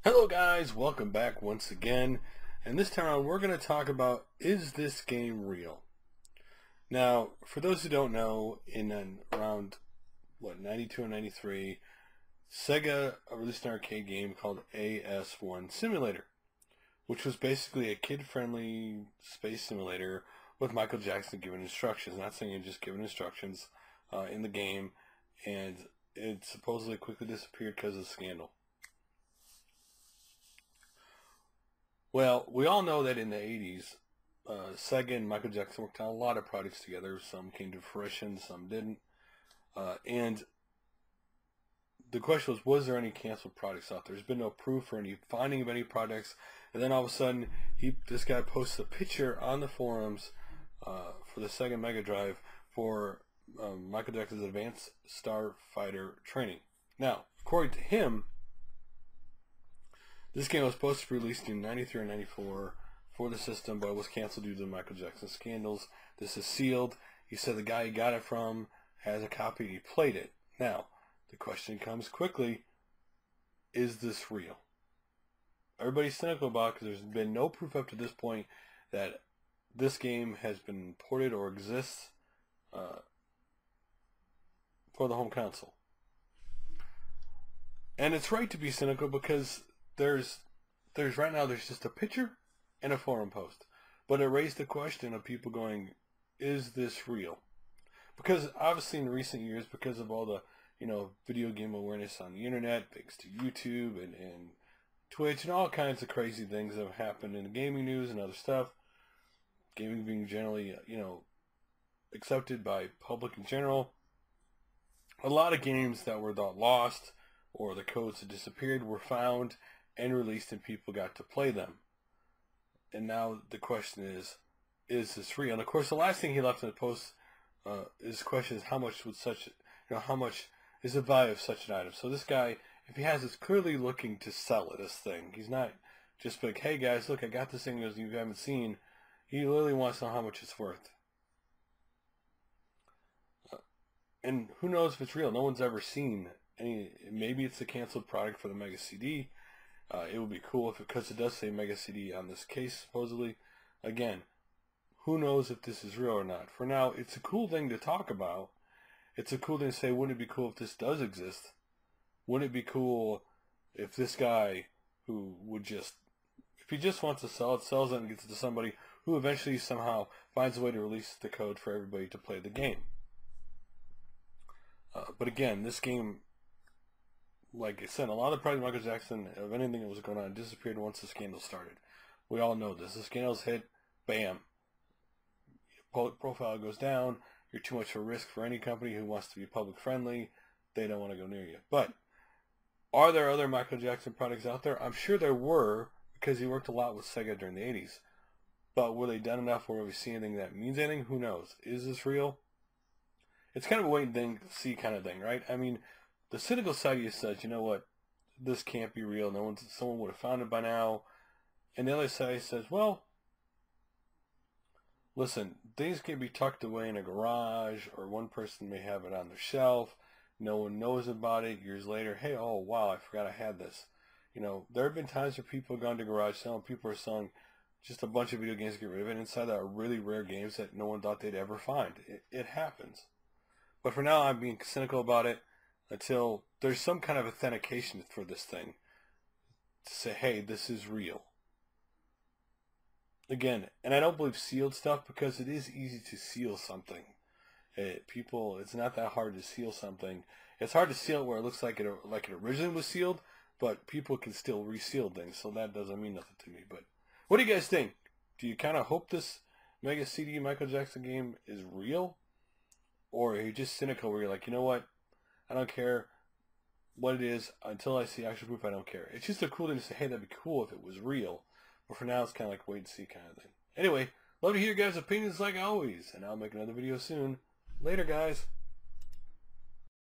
Hello guys, welcome back once again, and this time around we're going to talk about, is this game real? Now, for those who don't know, around 92 or 93, Sega released an arcade game called AS1 Simulator, which was basically a kid-friendly space simulator with Michael Jackson giving instructions, not saying he just giving instructions in the game, and it supposedly quickly disappeared because of scandal. Well, we all know that in the 80s, Sega and Michael Jackson worked on a lot of projects together. Some came to fruition, some didn't. And the question was there any canceled projects out there? There's been no proof or any finding of any projects. And then all of a sudden, this guy posts a picture on the forums for the Sega Mega Drive for Michael Jackson's Advanced Starfighter training. Now, according to him, this game was supposed to be released in 93 or 94 for the system, but it was canceled due to the Michael Jackson scandals. This is sealed. He said the guy he got it from has a copy and he played it. Now, the question comes quickly, is this real? Everybody's cynical about it because there's been no proof up to this point that this game has been ported or exists for the home console. And it's right to be cynical because there's right now there's just a picture and a forum post, but it raised the question of people going, is this real? Because obviously in recent years, because of all the video game awareness on the internet, thanks to YouTube and Twitch and all kinds of crazy things that have happened in the gaming news and other stuff, gaming being generally accepted by public in general, a lot of games that were thought lost or the codes had disappeared were found and released, and people got to play them. And now the question is this real? And of course, the last thing he left in the post, his question is how much would how much is the value of such an item? So this guy, if he has, is clearly looking to sell this thing. He's not just like, hey guys, look, I got this thing that you haven't seen. He literally wants to know how much it's worth. And who knows if it's real? No one's ever seen any. Maybe it's a canceled product for the Mega CD. It would be cool because it does say Mega CD on this case, supposedly. Again, who knows if this is real or not. For now, it's a cool thing to talk about. It's a cool thing to say, wouldn't it be cool if this does exist? Wouldn't it be cool if this guy who would if he just wants to sell it, sells it and gets it to somebody who eventually somehow finds a way to release the code for everybody to play the game. But again, this game, like I said, a lot of the project Michael Jackson, of anything that was going on, disappeared once the scandal started. We all know this. The scandals hit, bam. Profile goes down. You're too much of a risk for any company who wants to be public friendly. They don't want to go near you. But are there other Michael Jackson products out there? I'm sure there were, because he worked a lot with Sega during the 80s. But were they done enough where we see anything that means anything? Who knows? Is this real? It's kind of a wait and see kind of thing, right? I mean, the cynical side of you says, you know what, this can't be real. Someone would have found it by now. And the other side says, well, listen, things can be tucked away in a garage, or one person may have it on their shelf. No one knows about it. Years later, hey, oh wow, I forgot I had this. There have been times where people have gone to garage sale, people are selling just a bunch of video games to get rid of it. And inside that are really rare games that no one thought they'd ever find. It happens. But for now, I'm being cynical about it until there's some kind of authentication for this thing to say, hey, this is real. Again, and I don't believe sealed stuff because it is easy to seal something. It's not that hard to seal something. It's hard to seal it where it looks like it originally was sealed, but people can still reseal things, so that doesn't mean nothing to me. But what do you guys think? Do you kind of hope this Mega CD Michael Jackson game is real? Or are you just cynical where you're like, you know what? I don't care what it is until I see actual proof. I don't care. It's just a cool thing to say, hey, that'd be cool if it was real. But for now, it's kind of like wait and see kind of thing. Anyway, love to hear your guys' opinions like always. And I'll make another video soon. Later, guys.